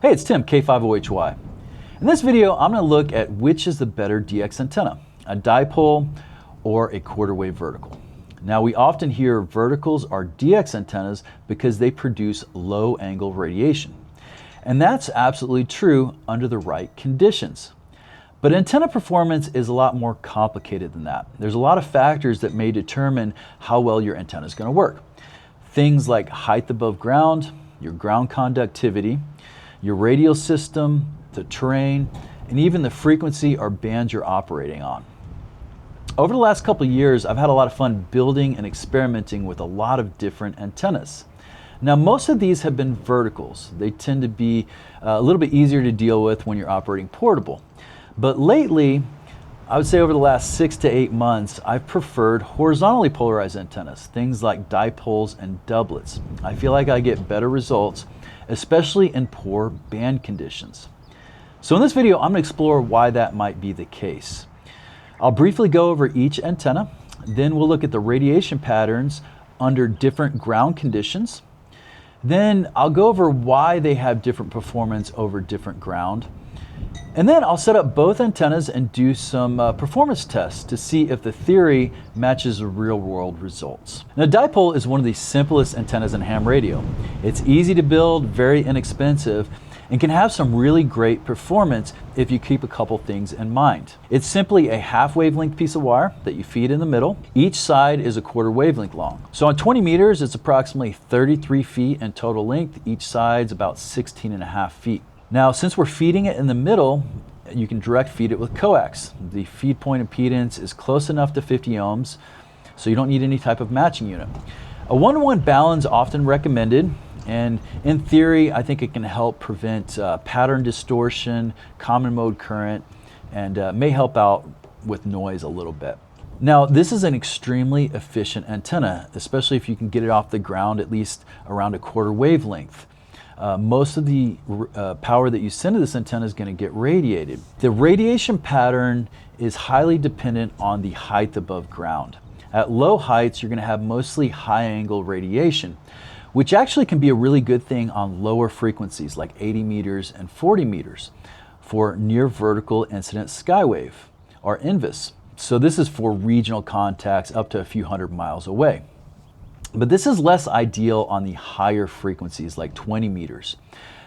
Hey, it's Tim, K5OHY. In this video, I'm going to look at which is the better DX antenna, a dipole or a quarter wave vertical. Now, we often hear verticals are DX antennas because they produce low angle radiation. And that's absolutely true under the right conditions. But antenna performance is a lot more complicated than that. There's a lot of factors that may determine how well your antenna is going to work. Things like height above ground, your ground conductivity, your radial system, the terrain, and even the frequency or band you're operating on. Over the last couple of years, I've had a lot of fun building and experimenting with a lot of different antennas. Now, most of these have been verticals. They tend to be a little bit easier to deal with when you're operating portable. But lately, I would say over the last 6 to 8 months, I've preferred horizontally polarized antennas, things like dipoles and doublets. I feel like I get better results, especially in poor band conditions. So in this video, I'm going to explore why that might be the case. I'll briefly go over each antenna, then we'll look at the radiation patterns under different ground conditions. Then I'll go over why they have different performance over different ground. And then I'll set up both antennas and do some performance tests to see if the theory matches the real world results. Now, dipole is one of the simplest antennas in ham radio. It's easy to build, very inexpensive, and can have some really great performance if you keep a couple things in mind. It's simply a half wavelength piece of wire that you feed in the middle. Each side is a quarter wavelength long. So on 20 meters, it's approximately 33 feet in total length. Each side's about 16.5 feet. Now, since we're feeding it in the middle, you can direct feed it with coax. The feed point impedance is close enough to 50 ohms, so you don't need any type of matching unit. A 1-to-1 balance is often recommended, and in theory, I think it can help prevent pattern distortion, common mode current, and may help out with noise a little bit. Now, this is an extremely efficient antenna, especially if you can get it off the ground at least around a quarter wavelength. Most of the power that you send to this antenna is going to get radiated. The radiation pattern is highly dependent on the height above ground. At low heights, you're going to have mostly high angle radiation, which actually can be a really good thing on lower frequencies like 80 meters and 40 meters for near vertical incident skywave, or NVIS. So this is for regional contacts up to a few hundred miles away. But this is less ideal on the higher frequencies, like 20 meters.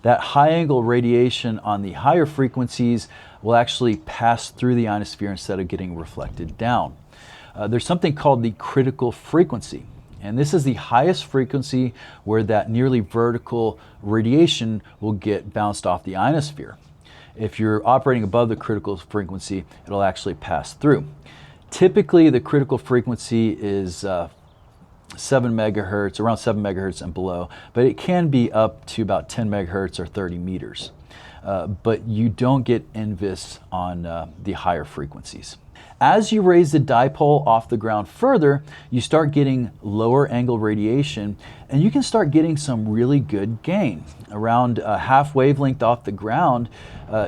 That high angle radiation on the higher frequencies will actually pass through the ionosphere instead of getting reflected down. There's something called the critical frequency, and this is the highest frequency where that nearly vertical radiation will get bounced off the ionosphere. If you're operating above the critical frequency, it'll actually pass through. Typically, the critical frequency is 7 megahertz, around 7 megahertz and below, but it can be up to about 10 megahertz or 30 meters. But you don't get NVIS on the higher frequencies. As you raise the dipole off the ground further, you start getting lower angle radiation, and you can start getting some really good gain. Around half wavelength off the ground,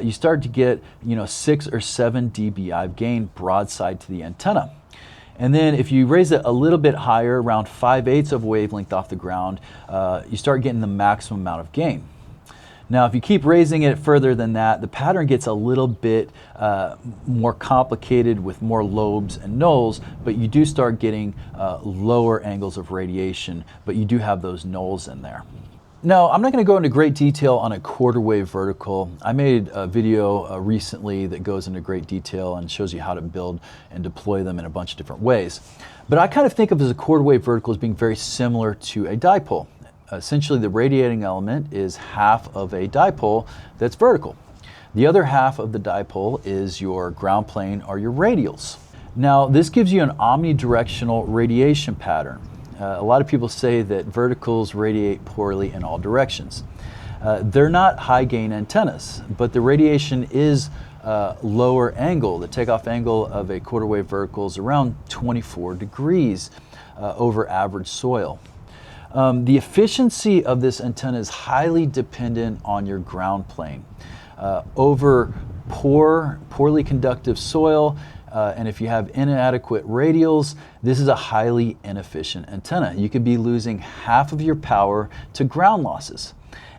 you start to get 6 or 7 dBi of gain broadside to the antenna. And then if you raise it a little bit higher, around 5/8 of wavelength off the ground, you start getting the maximum amount of gain. Now, if you keep raising it further than that, the pattern gets a little bit more complicated with more lobes and nulls, but you do start getting lower angles of radiation, but you do have those nulls in there. Now, I'm not going to go into great detail on a quarter wave vertical. I made a video recently that goes into great detail and shows you how to build and deploy them in a bunch of different ways. But I kind of think of as a quarter wave vertical as being very similar to a dipole. Essentially, the radiating element is half of a dipole that's vertical. The other half of the dipole is your ground plane or your radials. Now, this gives you an omnidirectional radiation pattern. A lot of people say that verticals radiate poorly in all directions. They're not high gain antennas, but the radiation is lower angle. The takeoff angle of a quarter wave vertical is around 24 degrees over average soil. The efficiency of this antenna is highly dependent on your ground plane. Over poorly conductive soil, and if you have inadequate radials, this is a highly inefficient antenna. You could be losing half of your power to ground losses.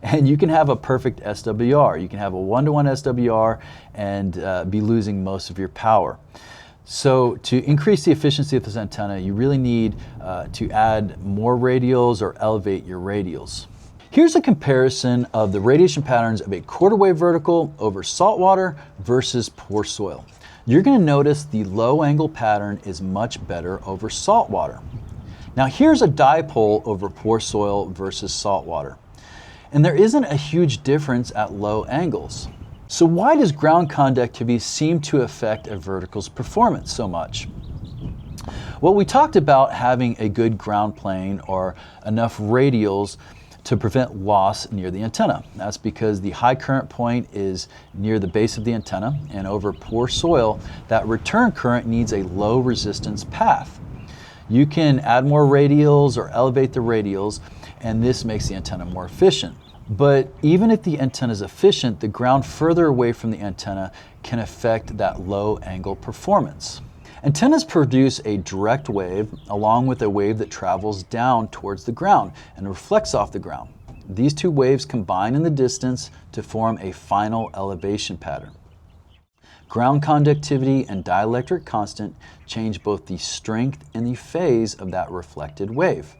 and you can have a perfect SWR. You can have a 1-to-1 SWR and be losing most of your power. So to increase the efficiency of this antenna, you really need to add more radials or elevate your radials. Here's a comparison of the radiation patterns of a quarter wave vertical over saltwater versus poor soil. You're going to notice the low angle pattern is much better over saltwater. Now here's a dipole over poor soil versus saltwater. And there isn't a huge difference at low angles. So why does ground conductivity seem to affect a vertical's performance so much? Well, we talked about having a good ground plane or enough radials to prevent loss near the antenna. That's because the high current point is near the base of the antenna, and over poor soil, that return current needs a low resistance path. You can add more radials or elevate the radials, and this makes the antenna more efficient. But even if the antenna is efficient, the ground further away from the antenna can affect that low angle performance. Antennas produce a direct wave along with a wave that travels down towards the ground and reflects off the ground. These two waves combine in the distance to form a final elevation pattern. Ground conductivity and dielectric constant change both the strength and the phase of that reflected wave.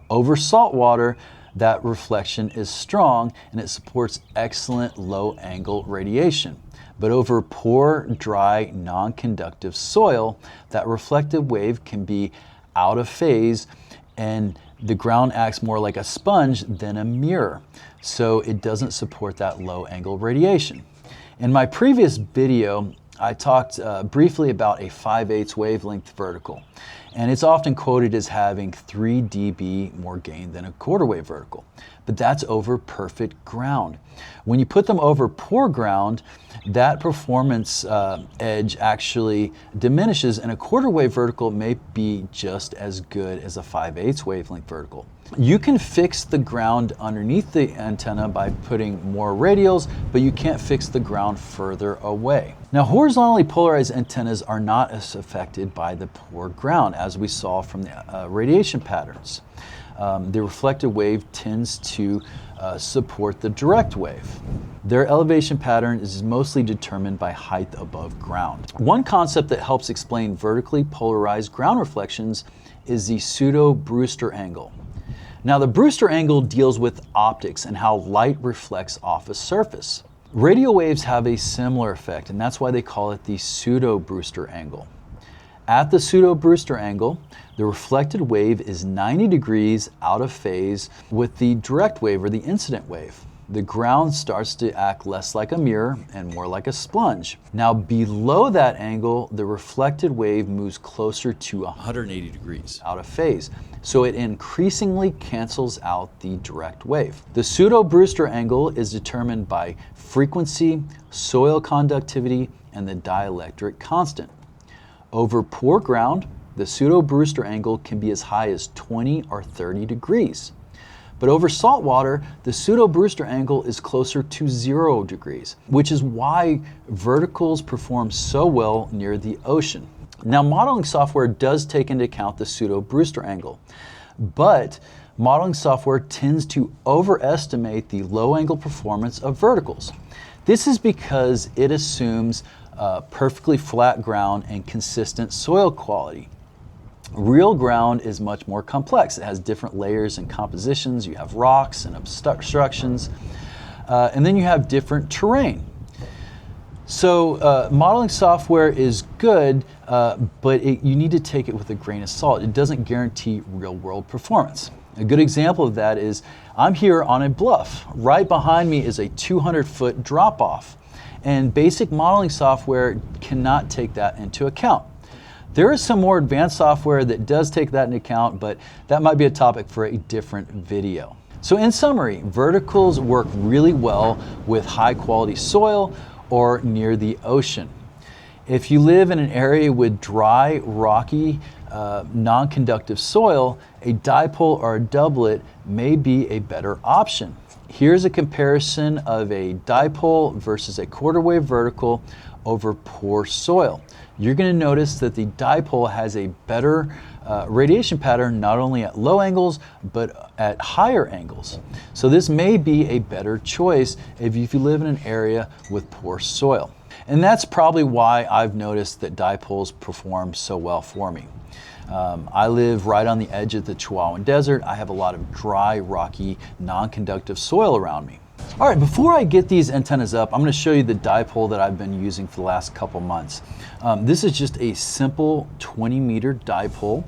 Over saltwater, that reflection is strong and it supports excellent low angle radiation. But over poor, dry, non-conductive soil, that reflected wave can be out of phase and the ground acts more like a sponge than a mirror. So it doesn't support that low angle radiation. In my previous video, I talked briefly about a 5/8 wavelength vertical, and it's often quoted as having 3 dB more gain than a quarter wave vertical, but that's over perfect ground. When you put them over poor ground, that performance edge actually diminishes, and a quarter wave vertical may be just as good as a 5/8 wavelength vertical. You can fix the ground underneath the antenna by putting more radials, but you can't fix the ground further away. Now, horizontally polarized antennas are not as affected by the poor ground as we saw from the radiation patterns. The reflected wave tends to support the direct wave. Their elevation pattern is mostly determined by height above ground. One concept that helps explain vertically polarized ground reflections is the pseudo-Brewster angle. Now, the Brewster angle deals with optics and how light reflects off a surface. Radio waves have a similar effect, and that's why they call it the pseudo-Brewster angle. At the pseudo-Brewster angle, the reflected wave is 90 degrees out of phase with the direct wave or the incident wave. The ground starts to act less like a mirror and more like a sponge. Now, below that angle, the reflected wave moves closer to 180 degrees out of phase, so it increasingly cancels out the direct wave. The pseudo-Brewster angle is determined by frequency, soil conductivity, and the dielectric constant. Over poor ground, the pseudo-Brewster angle can be as high as 20 or 30 degrees. But over saltwater, the pseudo-Brewster angle is closer to 0 degrees, which is why verticals perform so well near the ocean. Now, modeling software does take into account the pseudo-Brewster angle, but modeling software tends to overestimate the low angle performance of verticals. This is because it assumes perfectly flat ground and consistent soil quality. Real ground is much more complex. It has different layers and compositions. You have rocks and obstructions, and then you have different terrain. So modeling software is good, but you need to take it with a grain of salt. It doesn't guarantee real-world performance. A good example of that is I'm here on a bluff. Right behind me is a 200-foot drop-off, and basic modeling software cannot take that into account. There is some more advanced software that does take that into account, but that might be a topic for a different video. So in summary, verticals work really well with high quality soil or near the ocean. If you live in an area with dry, rocky, non-conductive soil, a dipole or a doublet may be a better option. here's a comparison of a dipole versus a quarter wave vertical over poor soil. You're going to notice that the dipole has a better radiation pattern, not only at low angles, but at higher angles. So this may be a better choice if you live in an area with poor soil. And that's probably why I've noticed that dipoles perform so well for me. I live right on the edge of the Chihuahuan Desert. I have a lot of dry, rocky, non-conductive soil around me. All right, before I get these antennas up, I'm going to show you the dipole that I've been using for the last couple months. This is just a simple 20-meter dipole.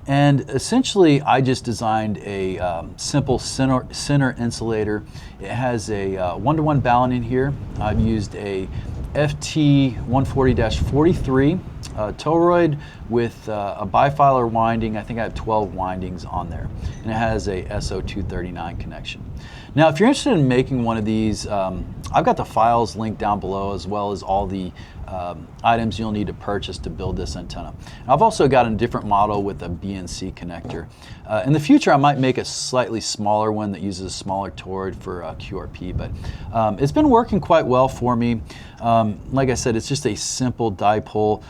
And essentially, I just designed a simple center insulator. It has a 1-to-1 balun in here. I've used a FT 140-43 toroid with a bifilar winding. I think I have 12 windings on there, and it has a SO239 connection. Now, if you're interested in making one of these, I've got the files linked down below, as well as all the items you'll need to purchase to build this antenna. I've also got a different model with a BNC connector. In the future, I might make a slightly smaller one that uses a smaller toroid for QRP, but it's been working quite well for me. Like I said, it's just a simple dipole.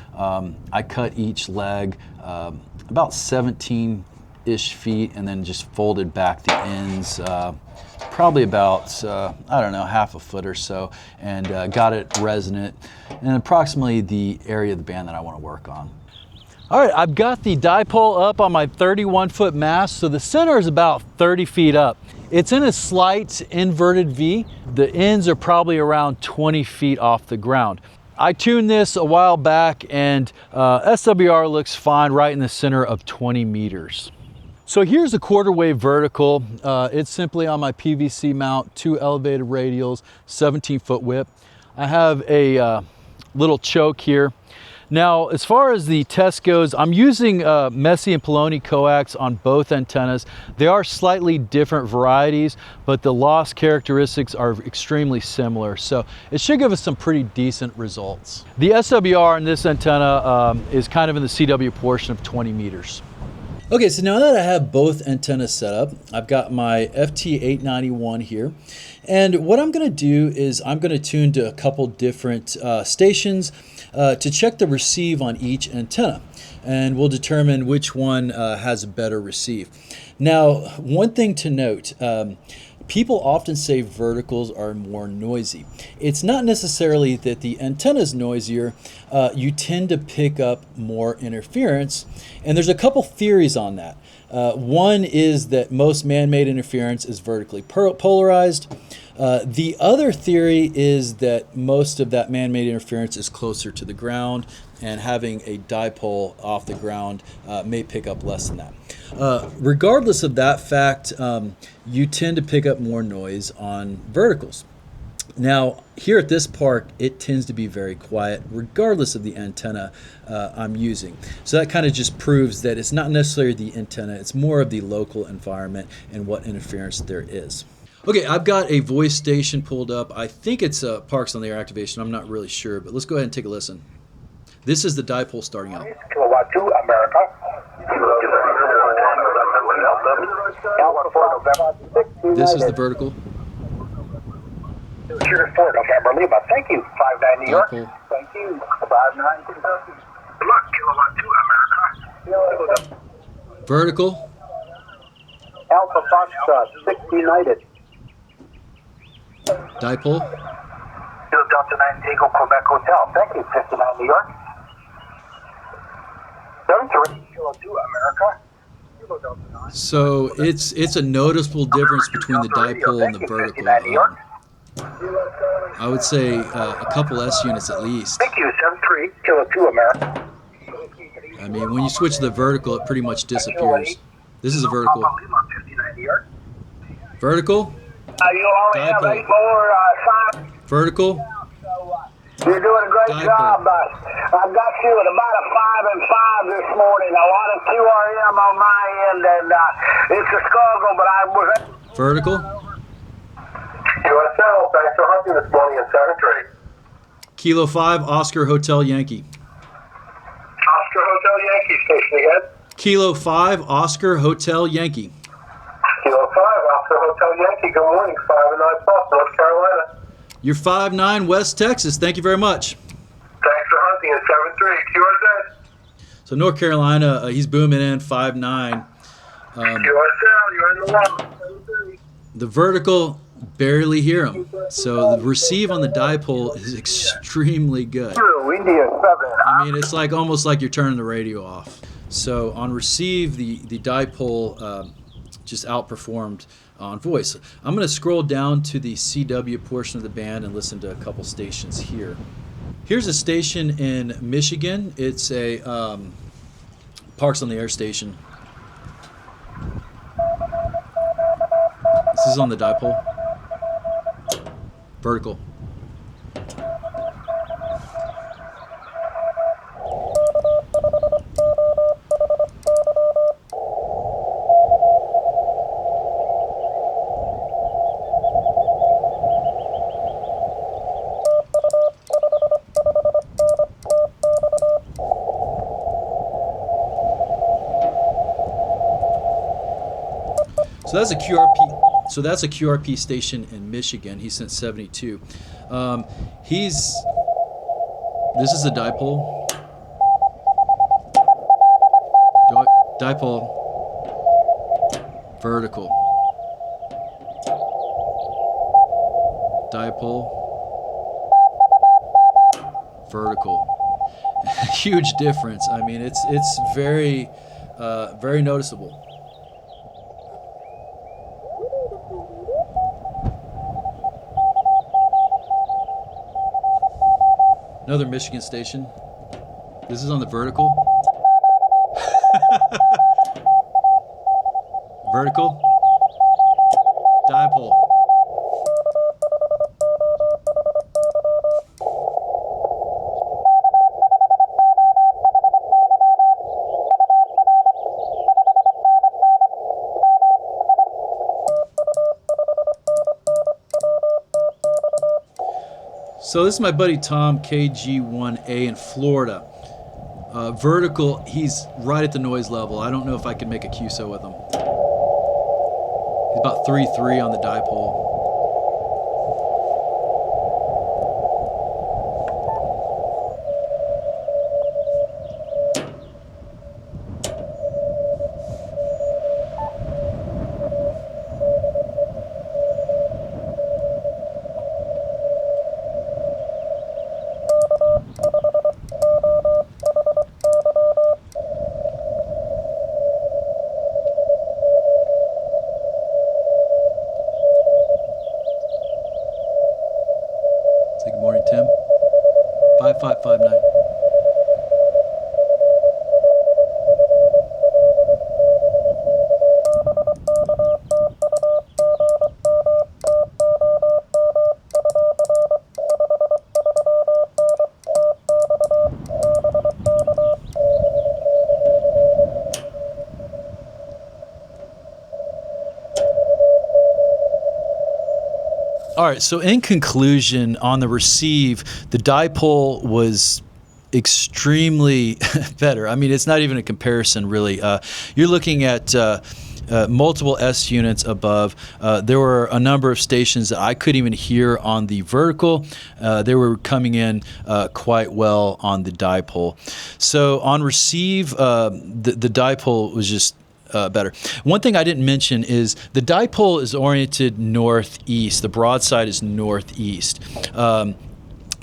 I cut each leg about 17-ish feet and then just folded back the ends probably about, I don't know, half a foot or so, and got it resonant in approximately the area of the band that I want to work on. All right, I've got the dipole up on my 31-foot mast, so the center is about 30 feet up. It's in a slight inverted V. The ends are probably around 20 feet off the ground. I tuned this a while back, and SWR looks fine right in the center of 20 meters. So here's a quarter wave vertical. It's simply on my PVC mount, 2 elevated radials, 17-foot whip. I have a little choke here. Now, as far as the test goes, I'm using Messi and Poloni coax on both antennas. They are slightly different varieties, but the loss characteristics are extremely similar. So it should give us some pretty decent results. The SWR in this antenna is kind of in the CW portion of 20 meters. Okay, so now that I have both antennas set up, I've got my FT891 here. And what I'm going to do is I'm going to tune to a couple different stations to check the receive on each antenna. And we'll determine which one has a better receive. Now, one thing to note, people often say verticals are more noisy. It's not necessarily that the antenna is noisier. You tend to pick up more interference, and there's a couple theories on that. One is that most man-made interference is vertically polarized. The other theory is that most of that man-made interference is closer to the ground, and having a dipole off the ground may pick up less than that. Regardless of that fact, you tend to pick up more noise on verticals. Now, here at this park, it tends to be very quiet, regardless of the antenna I'm using. So that kind of just proves that it's not necessarily the antenna, it's more of the local environment and what interference there is. Okay, I've got a voice station pulled up. I think it's Parks on the Air activation. I'm not really sure, but let's go ahead and take a listen. This is the dipole starting out. Kilowatt 2, America. This is the vertical. Cheers 4, November, Lima. Thank you. 59 New York. Dipole. Thank you. 59 Kentucky. Good luck, Kilowatt 2, America. Vertical. Alpha Fox 6 United. Dipole. Kilo Delta 9 Tango Quebec Hotel. Thank you. 59 New York. 73 Kilo 2 America. Kilo Delta 9. So it's a noticeable difference between the dipole and the vertical. I would say a couple S units at least. Thank you. 73 Kilo 2 America. I mean, when you switch to the vertical, it pretty much disappears. This is a vertical. Vertical. You only have 8 more signs. Vertical. You're doing a great job. I've got you at about a 5 and 5 this morning. A lot of QRM on my end, and it's a struggle, but I was... Vertical. USL, thanks for hunting this morning in 7-3. Kilo 5, Oscar Hotel Yankee. Oscar Hotel Yankee, station ahead. Kilo 5, Oscar Hotel Yankee. Kilo 5, Oscar Hotel Hotel Yankee, good morning, 5 and 9 South, North Carolina. You're 5'9", West Texas. Thank you very much. Thanks for hunting in 7-3, QRZ. So North Carolina, he's booming in 5'9". QSL, you're in the wall. The vertical, barely hear him. So the receive on the dipole is extremely good. India 7. I mean, it's like almost like you're turning the radio off. So on receive, the dipole just outperformed on voice. I'm going to scroll down to the CW portion of the band and listen to a couple stations here. Here's a station in Michigan. It's a Parks on the Air station. This is on the dipole. Vertical. So that's a QRP. So that's a QRP station in Michigan. He sent 72. This is a dipole. Dipole. Vertical. Dipole. Vertical. Huge difference. I mean, it's very very noticeable. Another Michigan station. This is on the vertical. Vertical. Dipole. So this is my buddy Tom, KG1A in Florida. Vertical, he's right at the noise level. I don't know if I can make a QSO with him. He's about 3.3 on the dipole. Say good morning, Tim. 5559. All right, so in conclusion, on the receive, the dipole was extremely better. I mean, it's not even a comparison, really. You're looking at multiple S units above. There were a number of stations that I couldn't even hear on the vertical. They were coming in quite well on the dipole. So on receive, the dipole was just better. One thing I didn't mention is the dipole is oriented northeast. The broadside is northeast.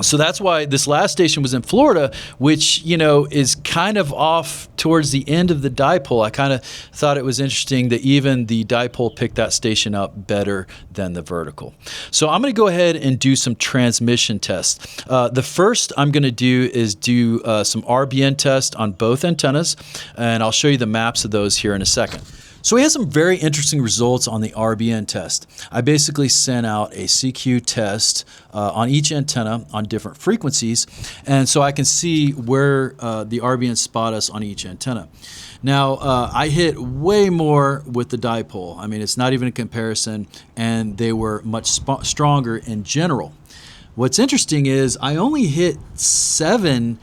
So that's why this last station was in Florida, which, you know, is kind of off towards the end of the dipole. I kind of thought it was interesting that even the dipole picked that station up better than the vertical. So I'm going to go ahead and do some transmission tests. The first I'm going to do is do some RBN tests on both antennas, and I'll show you the maps of those here in a second. So we had some very interesting results on the RBN test. I basically sent out a CQ test on each antenna on different frequencies, and so I can see where the RBN spot us on each antenna. Now, I hit way more with the dipole. I mean, it's not even a comparison, and they were much stronger in general. What's interesting is I only hit 7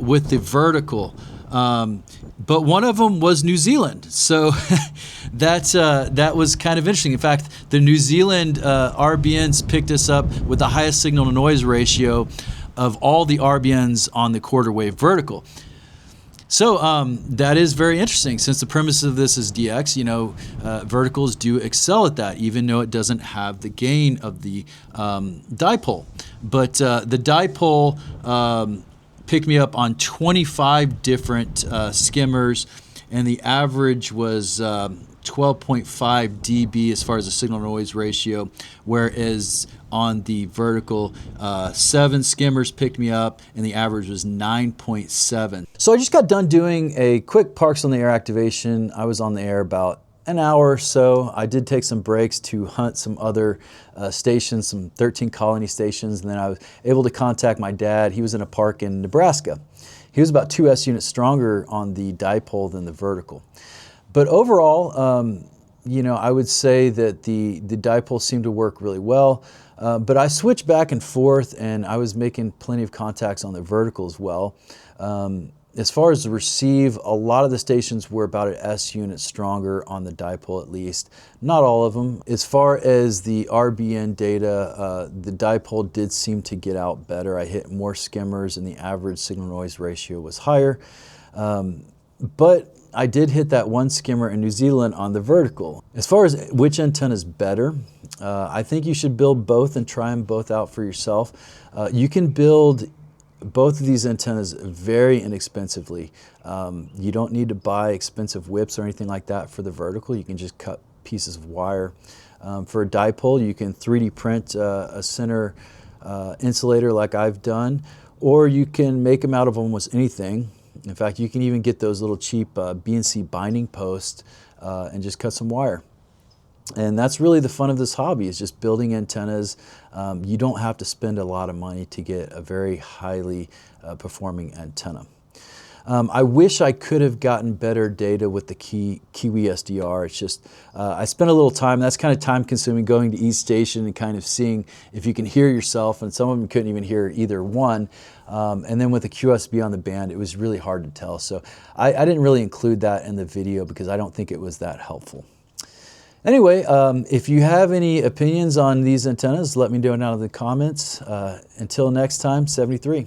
with the vertical. But one of them was New Zealand. So that was kind of interesting. In fact, the New Zealand RBNs picked us up with the highest signal to noise ratio of all the RBNs on the quarter wave vertical. So that is very interesting. Since the premise of this is DX, verticals do excel at that, even though it doesn't have the gain of the dipole. But the dipole picked me up on 25 different skimmers, and the average was 12.5 dB as far as the signal noise ratio, whereas on the vertical, 7 skimmers picked me up, and the average was 9.7. So I just got done doing a quick Parks on the Air activation. I was on the air about an hour or so. I did take some breaks to hunt some other stations, some 13 colony stations, and then I was able to contact my dad. He was in a park in Nebraska. He was about 2 S units stronger on the dipole than the vertical. But overall, I would say that the dipole seemed to work really well. But I switched back and forth, and I was making plenty of contacts on the vertical as well. As far as the receive, a lot of the stations were about an S unit stronger on the dipole at least. Not all of them. As far as the RBN data, the dipole did seem to get out better. I hit more skimmers and the average signal noise ratio was higher. But I did hit that one skimmer in New Zealand on the vertical. As far as which antenna is better, I think you should build both and try them both out for yourself. You can build both of these antennas very inexpensively. You don't need to buy expensive whips or anything like that for the vertical. You can just cut pieces of wire. For a dipole, you can 3D print a center insulator like I've done, or you can make them out of almost anything. In fact, you can even get those little cheap BNC binding posts and just cut some wire. And that's really the fun of this hobby, is just building antennas. You don't have to spend a lot of money to get a very highly performing antenna. I wish I could have gotten better data with the Kiwi SDR. It's just, I spent a little time, that's kind of time consuming, going to each station and kind of seeing if you can hear yourself, and some of them couldn't even hear either one. And then with the QSB on the band, it was really hard to tell. So I didn't really include that in the video because I don't think it was that helpful. Anyway, if you have any opinions on these antennas, let me know down in the comments. Until next time, 73.